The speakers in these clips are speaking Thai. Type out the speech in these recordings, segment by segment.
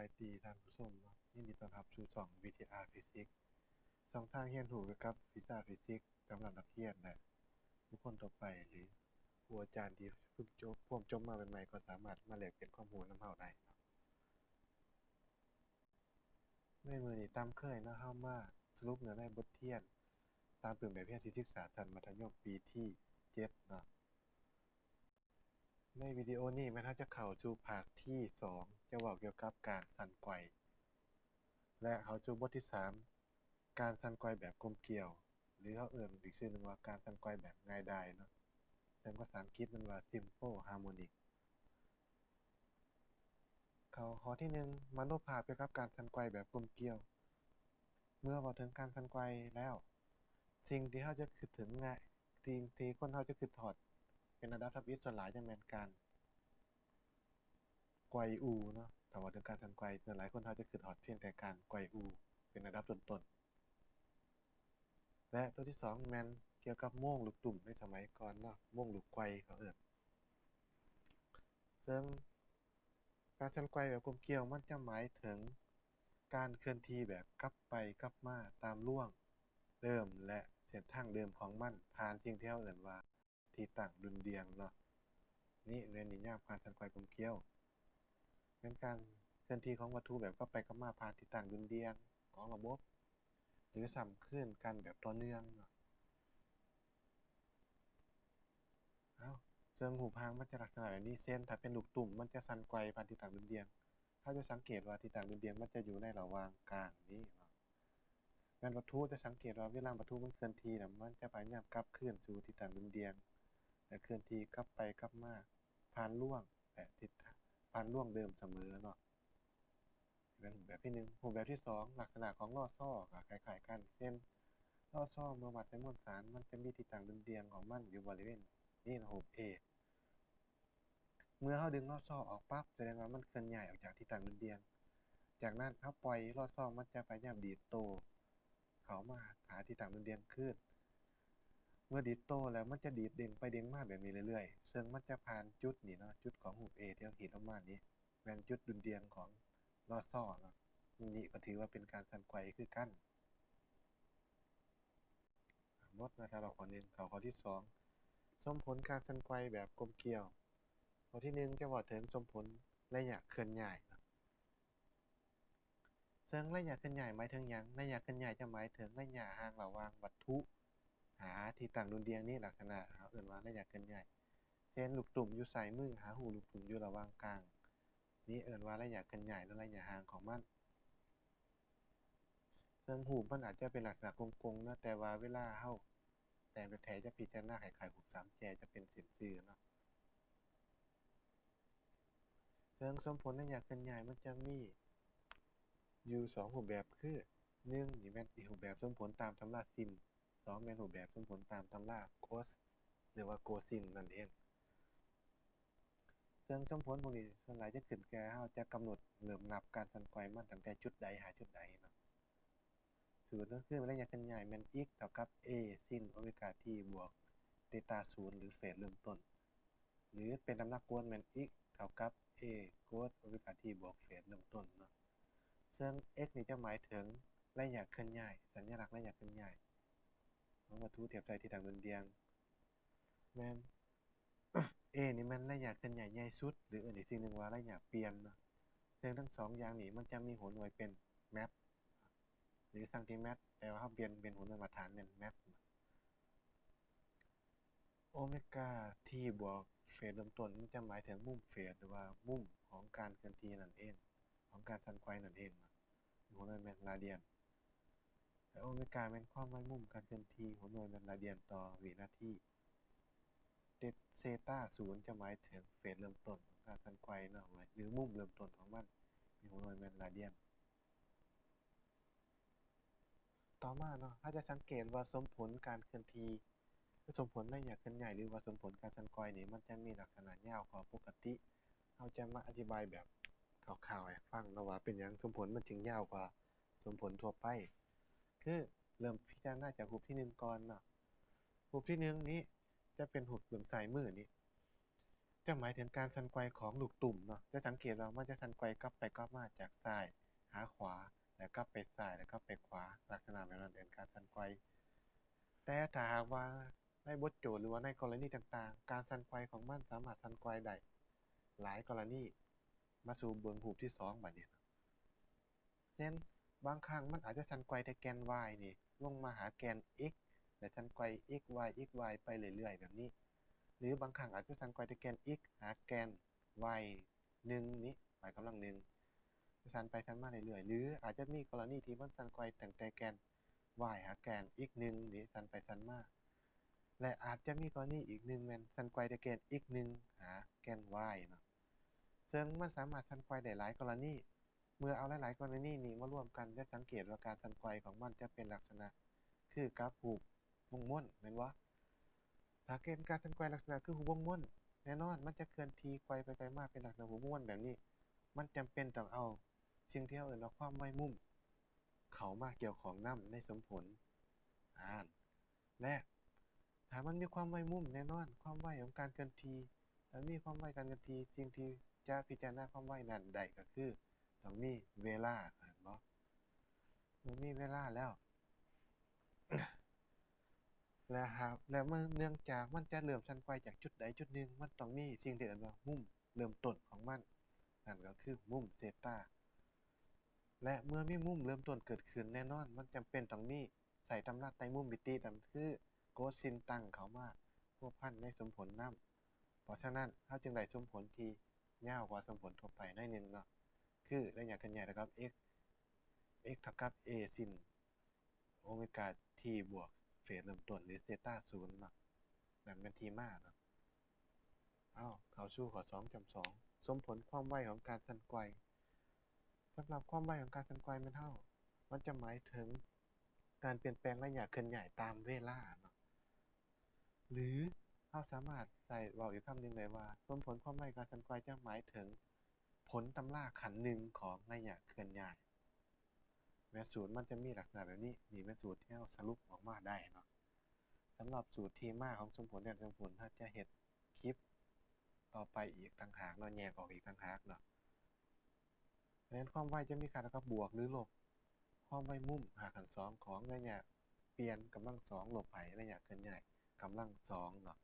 ายดีท่านผู้ชมเนาะยินดีต้อนรับสู่ช่อง VTR Physics ช่องทางเรียนรู้เกี่ยวกับวิชาฟิสิกส์สำหรับนักเรียนและบุคคลทั่วไปหรือครูอาจารย์ที่เพิ่งจบมาใหม่ๆก็สามารถมาแลกเปลี่ยนข้อมูลนำเราได้เนาะในมื้อนี้ตามเคยเนาะเรามาสรุปเนื้อในบทเรียนตามแบบเรียนที่ศึกษาชั้นมัธยมปีที่7เนาะในวิดีโอนี้แม่นเราจะเข้าสู่ภาคที่2จะเว้าเกี่ยวกับการสั่นไกวและเข้าสู่บทที่3การสั่นไกวแบบกลมเกลียวหรือเขาเอิ้นอีกชื่อหนึ่งว่าการสั่นไกวแบบง่ายดายเนาะแต่ภาษาอังกฤษมันว่า Simple Harmonic ข้อที่1มโนภาพเกี่ยวกับการสั่นไกวแบบกลมเกลียวเมื่อเว้าถึงการสั่นไกวแล้วสิ่งที่เราจะคิดถึงง่ายสิ่งที่คนเราจะคิดฮอดเป็นอันดับทับอิฐส่วนหลายจะแม่นการไกวอูเนาะถ้าว่าถึงการสั่นไกวส่วนหลายคนเราจะคิดฮอดเพียงแต่การไกวอูเป็นอันดับต้นๆและตัวที่2แม่นเกี่ยวกับโม่งลูกตุ่มในสมัยก่อนเนาะโม่งลูกไกวเขาเอิ้นซึ่งการสั่นไกวแบบกลมเกลียวมันจะหมายถึงการเคลื่อนที่แบบกลับไปกลับมาตามร่วงเดิมและเส้นทางเดิมของมันผ่านสิ่งที่เราเอิ้นว่าที่ตั้งดุลเรียงเนาะนี่แม่นนิยามการสั่นไกวกลมเกลียวเป็นการเคลื่อนที่ของวัตถุแบบกลับไปกลับมาผ่านที่ตั้งดุลเรียงของระบบหรือซ้ำคืนกันแบบต่อเนื่องเนาะซึ่งรูปร่างมันจะลักษณะแบบนี้เช่นถ้าเป็นลูกตุ่มมันจะสั่นไกวผ่านที่ตั้งดุลเรียงถ้าจะสังเกตว่าที่ตั้งดุลเรียงมันจะอยู่ในระหว่างกลางนี้เนาะ แม่นวัตถุจะสังเกตว่าเวลาวัตถุมันเคลื่อนที่น่ะมันจะพยายามกลับคืนสู่ทิศทางเดิมและเคลื่อนที่กลับไปกลับมาผ่านร่วงและทิศทางผ่านร่วงเดิมเสมอเนาะเป็นรูปแบบที่1รูปแบบที่2ลักษณะของลอซ่อก็คล้ายๆกันเช่นลอซ่อเมื่อวัดจำนวนสารมันจะมีทิศทางเดิมของมันอยู่บริเวณนี้นะรูป A เมื่อเราดึงลอซ่อออกปั๊บแสดงว่ามันเคลื่อนย้ายออกจากทิศทางเดิมจากนั้นเราปล่อยลอซ่อมันจะพยายามดีดตัวเข้ามาหาทิศทางเดิมคืน เมื่อดีดโต้แล้วมันจะดีดเด้งไปเด้งมาแบบนี้เรื่อยๆซึ่งมันจะผ่านจุดนี้เนาะจุดของรูป A ที่เราขีดลงมานี้แม่นจุดดุลเรียงของลอซ่อเนาะนี่ก็ถือว่าเป็นการสั่นไกวคือกันหมดนะสำหรับข้อหนึ่งข้อที่สองสมผลการสั่นไกวแบบกลมเกลียวข้อที่หนึ่งจะว่าถึงสมผลระยะเคลื่อนย้ายเนาะซึ่งระยะเคลื่อนย้ายหมายถึงหยังระยะเคลื่อนย้ายจะหมายถึงระยะห่างระหว่างวัตถุหาที่ตั้งดุลเรียงนี้ลักษณะเขาเอิ้นว่าระยะเคลื่อนย้าย เช่นลูกตุ่มอยู่ซ้ายมือหาหูลูกตุ่มอยู่ระหว่างกลางนี่เอิ้นว่าระยะเคลื่อนย้ายหรือระยะห่างของมันซึ่งรูปมันอาจจะเป็นลักษณะกลมๆนะแต่ว่าเวลาเราแต่งแบบแถจะพิจารณาคล้ายๆรูปสามแฉกจะเป็นเส้นซื่อเนาะซึ่งสมผลระยะเคลื่อนย้ายมันจะมีอยู่2รูปแบบคือ1นี่แม่นอีกรูปแบบสมผลตามตำราซิม2แม่นรูปแบบสมผลตามตำราโกสหรือว่าโกซินนั่นเองซึ่งสมผลพวกนี้ส่วนหลายจะขึ้นแก่เราจะกำหนดเริ่มนับการสั่นไหวมาตั้งแต่จุดใดหาจุดใดเนาะ สูตรก็คือระยะขยายแม่น x เท่ากับ a sin โอเมก้า t บวกเทตา0หรือเฟสเริ่มต้นหรือเป็นน้ำหนักกวนแม่น x เท่ากับ a cos โอเมก้า t บวกเฟสเริ่มต้นเนาะซึ่ง x นี่จะหมายถึงระยะเคลื่อนย้ายสัญลักษณ์ระยะเคลื่อนย้ายของวัตถุเทียบใส่ที่ต่างดวงเดียงแม่น a นี่มันระยะเคลื่อนย้ายใหญ่สุดหรืออีกสิ่งหนึ่งว่าระยะเปลี่ยนเนาะซึ่งทั้งสองอย่างนี้มันจะมีหัวหน่วยเป็นแมปหรือซังติเมตรแต่ว่าเขาเปลี่ยนเป็นหัวหน่วยมาตรฐานเป็นแมป โอเมก้าที่บวกเฟสเริ่มต้นมันจะหมายถึงมุมเฟสหรือว่ามุมของการเคลื่อนที่นั่นเองของการสั่นไหวนั่นเองหัวหน่วยแมนราเดียนและโอเมก้าเป็นความหมายมุมการเคลื่อนที่หัวหน่วยแมนราเดียนต่อวินาทีเซตาศูนย์จะหมายถึงเฟสเริ่มต้นของการสั่นไหวเนาะหรือมุมเริ่มต้นของมันมีหัวหน่วยแมนราเดียนต่อมาเนาะถ้าจะสังเกตว่าสมผลการเคลื่อนที่สมผลระยะเคลื่อนย้ายหรือว่าสมผลการสั่นไหวนี่มันจะมีลักษณะยาวกว่าปกติเราจะมาอธิบายแบบ คร่าวๆให้ฟังเนาะว่าเป็นหยังสมผลมันถึงยาวกว่าสมผลทั่วไปคือเริ่มพิจารณาจากรูปที่1ก่อนเนาะรูปที่1นี้จะเป็นรูปเบื้องซ้ายมือนี้ จะหมายถึงการสั่นไกวของลูกตุ่มเนาะจะสังเกตว่ามันจะสั่นไกวกลับไปกลับมาจากซ้ายหาขวาแล้วกลับไปซ้ายแล้วก็ไปขวาลักษณะแบบนั้นเป็นการสั่นไกวแต่ถ้าหากว่าในบทโจทย์หรือว่าในกรณีต่างๆการสั่นไกวของมันสามารถสั่นไกวได้หลายกรณีมาสู่เบิ่งรูปที่สองบัดนี้เช่นบางครั้งมันอาจจะสั่นไกวแต่แกน y นี่ลงมาหาแกน x และสั่นไกว x y x y ไปเรื่อยๆแบบนี้หรือบางครั้งอาจจะสั่นไกวแต่แกน x หาแกน y หนึ่งนี้หมายกำลังหนึ่งสั่นไปสั่นมาเรื่อยๆหรืออาจจะมีกรณีที่มันสั่นไกวตั้งแต่แกน y หาแกน x หนึ่งนี้สั่นไปสั่นมาและอาจจะมีกรณีอีกหนึ่งแม่นสั่นไกวแต่แกน x หนึ่งหาแกน y เนาะซึ่งมันสามารถสั่นไกวได้หลายกรณีเมื่อเอาหลายๆกรณีนี้มารวมกันจะสังเกตว่าการสั่นไกวของมันจะเป็นลักษณะคือกราฟรูปวงม้วนแม่นบ่ถ้าเกณฑ์การสั่นไกวลักษณะคือหูวงม้วนแน่นอนมันจะเคลื่อนที่ไกวไปไกลมาเป็นลักษณะหูม้วนแบบนี้มันจำเป็นต้องเอาสิ่งที่เราเอิ้นว่าความไวมุมเข้ามาเกี่ยวข้องนำในสมผลและถ้ามันมีความไวมุมแน่นอนความไวของการเคลื่อนที่ถ้ามีความไวการเคลื่อนที่สิ่งที่จะพิจารณาความไวนั้นได้ก็คือต้องมีเวลาเห็นบ่เมื่อมีเวลาแล้วและเมื่อเนื่องจากมันจะเริ่มสั่นไกวจากจุดใดจุดหนึ่งมันต้องมีสิ่งที่เอิ้นว่ามุมเริ่มต้นของมันนั่นก็คือมุมเซตาและเมื่อมีมุมเริ่มต้นเกิดขึ้นแน่นอนมันจำเป็นต้องมีใส่ตำราไตรมุมมิตินั่นคือโกสินตั้งเข้ามาพัวพันในสมผลนำเพราะฉะนั้นเราจึงได้สมผลที่ยาวกว่าสมผลทั่วไปหน่อยหนึงเนาะคือระยะขยายเท่ากับ x เท่ากับ a sin โอเมก้า t บวกเฟสเริ่มต้นหรือเซตาศูนย์เนาะนั่นเป็นที่มาเนาะเข้าสู่ข้อ2.2สมผลความไวของการสั่นไกวสำหรับความไวของการสั่นไกวมันจะหมายถึงการเปลี่ยนแปลงระยะเคลื่อนย้ายตามเวลาเนาะหรือเราสามารถใส่เว้าอีกคำหนึ่งได้ว่าสมผลความไวการสั่นไกวจะหมายถึงผลตำราขันหนึ่งของระยะเคลื่อนย้ายแม้สูตรมันจะมีลักษณะแบบนี้นี่เป็นสูตรที่เราสรุปออกมาได้เนาะสำหรับสูตรที่มาของสมผลและสมผลถ้าจะเฮ็ดคลิปต่อไปอีกต่างหากเนาะแยกออกอีกต่างหากเนาะเพราะฉะนั้นความไวจะมีค่าเท่ากับบวกหรือลบความไวมุมหารสองของระยะเปลี่ยนกำลังสองลบไประยะเคลื่อนย้ายกำลังสองเนาะ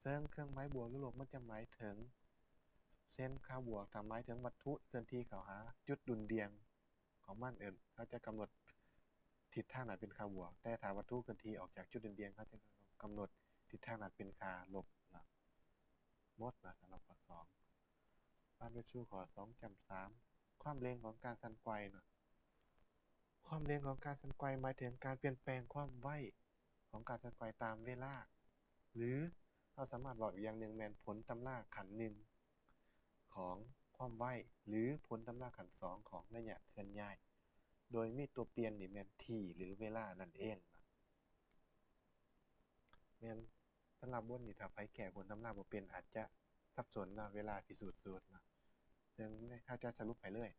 ซึ่งเครื่องหมายบวกหรือลบมันจะหมายถึงเส้นค่าบวกถ้าหมายถึงวัตถุเคลื่อนที่เข้าหาจุดดุลเดียงของมันเขาจะกำหนดทิศทางนั้นเป็นค่าบวกแต่ถ้าวัตถุเคลื่อนที่ออกจากจุดดุลเดียงเขาจะกำหนดทิศทางนั้นเป็นค่าลบเนาะหมดนะสำหรับข้อ2มาไปสู่ข้อ2.3ความเร็วของการสั่นไกวเนาะความเร็วของการสั่นไกวหมายถึงการเปลี่ยนแปลงความไวของการสั่นไกวตามเวลาหรือเราสามารถบอกอีกอย่างหนึ่งแม่นผลตำราขันหนึ่งของความไวหรือผลตำราขันสองของระยะเคลื่อนย้ายโดยมีตัวเปลี่ยนนี่แม่น t หรือเวลานั่นเองแม่นสำหรับบทนี้ถ้าไผแก้ผลตำราบ่เป็นอาจจะสับสนเนาะเวลาพิสูจน์สูตรเนาะซึ่งถ้าจะสรุปไปเลย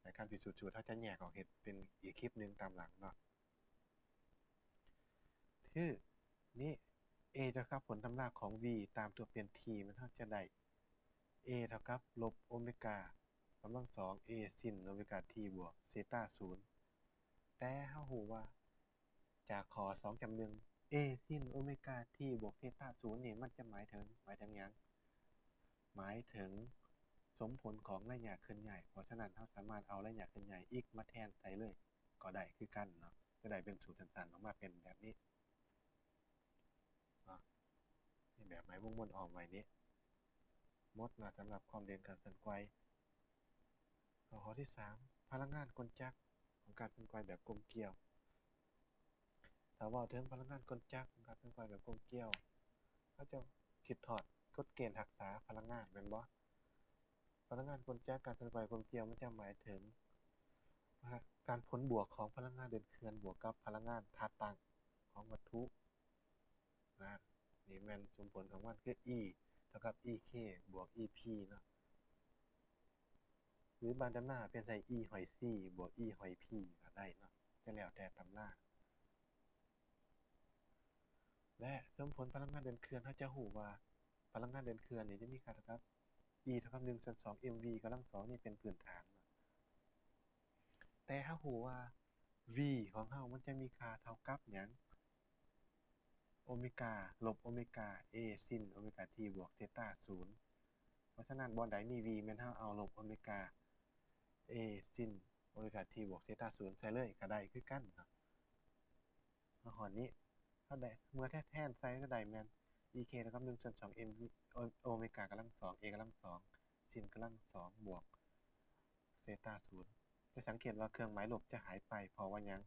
ในการพิสูจน์สูตรถ้าจะแยกออกเฮ็ดเป็นอีกคลิปหนึงตามหลังเนาะคือนี่ a เท่ากับผลตำราของ v ตามตัวเปลี่ยน t มันเท่าจะได้ a เท่ากับลบโอเมก้ากำลังสอง a sin โอเมก้า t บวกเซตาศูนย์แต่เรารู้ว่าจากข้อ2.1 a sin โอเมก้า t บวกเซตาศูนย์นี่มันจะหมายถึงหยังหมายถึงสมผลของระยะเคลื่อนย้ายเพราะฉะนั้นเราสามารถเอาระยะเคลื่อนย้าย x มาแทนใส่เลยก็ได้คือกันเนาะจะได้เป็นสูตรสั้นๆออกมาเป็นแบบนี้เนาะนี่แบบหมายวงม้วนอ้อมไว้นี้หมดนะสำหรับความเร็วการสั่นไกวข้อที่3พลังงานกลจักรของการสั่นไกวแบบกลมเกลียวถ้าเว้าถึงพลังงานกลจักรของการสั่นไกวแบบกลมเกลียวเขาจะคิดทอดกฎเกณฑ์รักษาพลังงานแม่นบ่พลังงานกลจักรการสั่นไกวกลมเกลียวมันจะหมายถึงการผลบวกของพลังงานเดินเคลื่อนบวกกับพลังงานธาตุตั้งของวัตถุนะนี่แม่นสมผลของมันคือ E เท่ากับ EK บวก EP เนาะหรือบางตำราเป็นใส่ E หอย C บวก E หอย P ก็ได้เนาะจะแล้วแต่ตำราและสมผลพลังงานเดินเคลื่อนเราจะรู้ว่า พลังงานเดินเคลื่อนนี่จะมีค่าเท่ากับ e เท่ากับ1/2 mv กำลังสองนี่เป็นพื้นฐานเนาะแต่ถ้ารู้ว่า v ของเรามันจะมีค่าเท่ากับหยังโอเมก้าลบโอเมก้า a sin โอเมก้า t บวกเซต้า0เพราะฉะนั้นบอนใดมี v แม่นเราเอาลบโอเมก้า a sin โอเมก้า t บวกเซต้า0ใส่เลยก็ได้คือกันเนาะมาหอนนี้ถ้าได้เมื่อแทนใส่ก็ได้แม่น ek เท่ากับ1/2 mv โอเมก้ากำลังสอง a กำลังสอง sin กำลังสองบวกเซต้า0จะสังเกตว่าเครื่องหมายลบจะหายไปเพราะว่าหยัง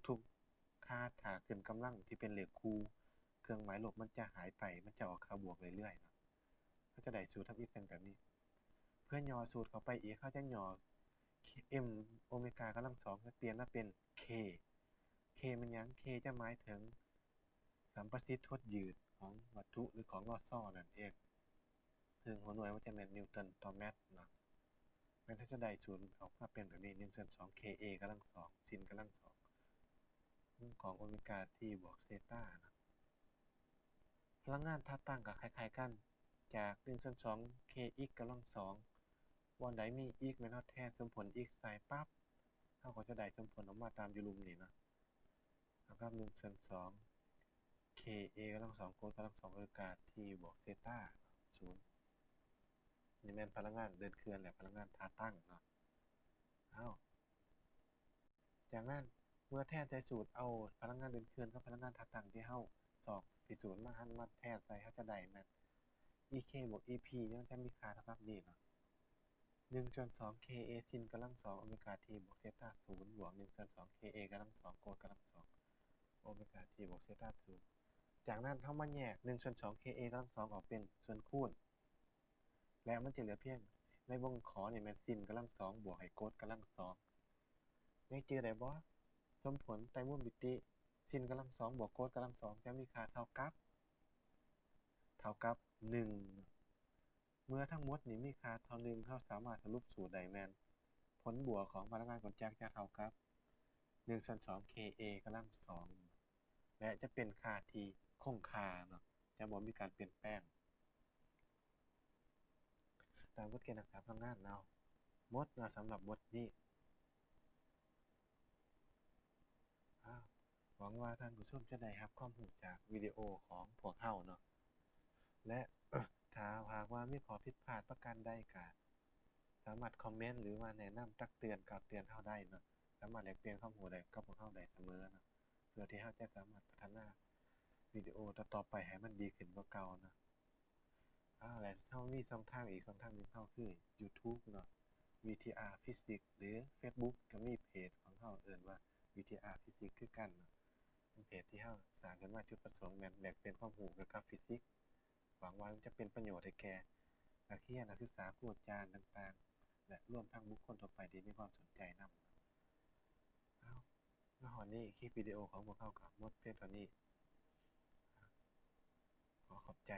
ทุกๆค่าถ้าขึ้นกำลังที่เป็นเลขคูณเครื่องหมายลบมันจะหายไปมันจะออกค่าบวกเรื่อยๆเนาะก็จะได้สูตรทำอีกเป็นแบบนี้เพื่อย่อสูตรเข้าไปอีกเขาจะย่อ m โอเมก้ากำลังสองจะเปลี่ยนมาเป็น k k มันหยัง k จะหมายถึงสัมประสิทธิ์ทดยืดของวัตถุหรือของลอซ่อนั่นเองซึ่งหัวหน่วยมันจะเป็นนิวตันต่อเมตรเนาะแม้ถ้าจะได้สูตรออกมาเป็นแบบนี้1/2 ka กำลังสองซินกำลังสองของโอเมก้าที่บวกเซต้านะพลังงานท่าตั้งกับคล้ายๆกันจาก1/2 kx กำลังสองวันใดมี x แม่นแทนสมผล x ใส่ปั๊บเราก็จะได้สมผลออกมาตามอยู่ลุมนี่นะแล้วก็1/2 ka กำลังสองโคดกำลังสองโอเมก้าที่บวกเซต้า0นี่แม่นพลังงานเดินเคลื่อนและพลังงานท่าตั้งเนาะอ้าวจากนั้นเมื่อแทนใส่สูตรเอาพลังงานเดินเคลื่อนกับพลังงานท่าตั้งที่เฮาสอบพิสูจน์มาหันมาแทนใส่เฮาจะได้แม่น ek บวก ep มันจะมีค่าเท่ากับนี่เนาะ1/2 ka sin กำลังสองโอเมก้า t บวกเซต้า0บวก1/2 ka กำลังสองโคดกำลังสองโอเมก้า t บวกเซต้า0จากนั้นเฮามาแยก1/2 ka กำลังสองออกเป็นส่วนคูณแล้วมันจะเหลือเพียงในวงขอนี่แม่น sin กำลังสองบวกให้โคดกำลังสองยังจือได้บ่สมผลไตรโมมิติ sin กำลังสองบวกโคดกำลังสองจะมีค่าเท่ากับ1เมื่อทั้งหมดนี้มีค่าเท่า1เราสามารถสรุปสูตรได้แม่นผลบวกของพลังงานกลจักรจะเท่ากับ1/2 ka กำลังสองและจะเป็นค่าที่คงค่าเนาะจะบ่มีการเปลี่ยนแปลงตามกฎเกณฑ์รักษาพลังงานเนาะหมดเนาะสำหรับบทนี้หวังว่าท่านผู้ชมจะได้รับความรู้จากวิดีโอของพวกเราเนาะและถ้าหากว่ามีข้อผิดพลาดประการใดก็สามารถคอมเมนต์หรือว่าแนะนำตักเตือนกล่าวเตือนเราได้เนาะสามารถแลกเปลี่ยนความรู้ได้กับพวกเราได้เสมอเนาะเพื่อที่เราจะสามารถพัฒนาวิดีโอต่อๆไปให้มันดีขึ้นกว่าเก่าเนาะและเรามีช่องทางอีกช่องทางหนึงเราคือ YouTube เนาะ VTR Physics หรือ Facebook ก็มีเพจของเราเอิ้นว่า VTR Physics คือกันเนาะเป็นเพจที่เราสร้างขึ้นมาจุดประสงค์แม่นแลกเปลี่ยนความรู้เกี่ยวกับฟิสิกส์หวังว่ามันจะเป็นประโยชน์ให้แก่นักเรียนนักศึกษาผู้อาจารย์ต่างๆและรวมทั้งบุคคลทั่วไปที่มีความสนใจนำมาฮอดนี้คลิปวิดีโอของพวกเราก็หมดเพียงเท่านี้ขอขอบใจ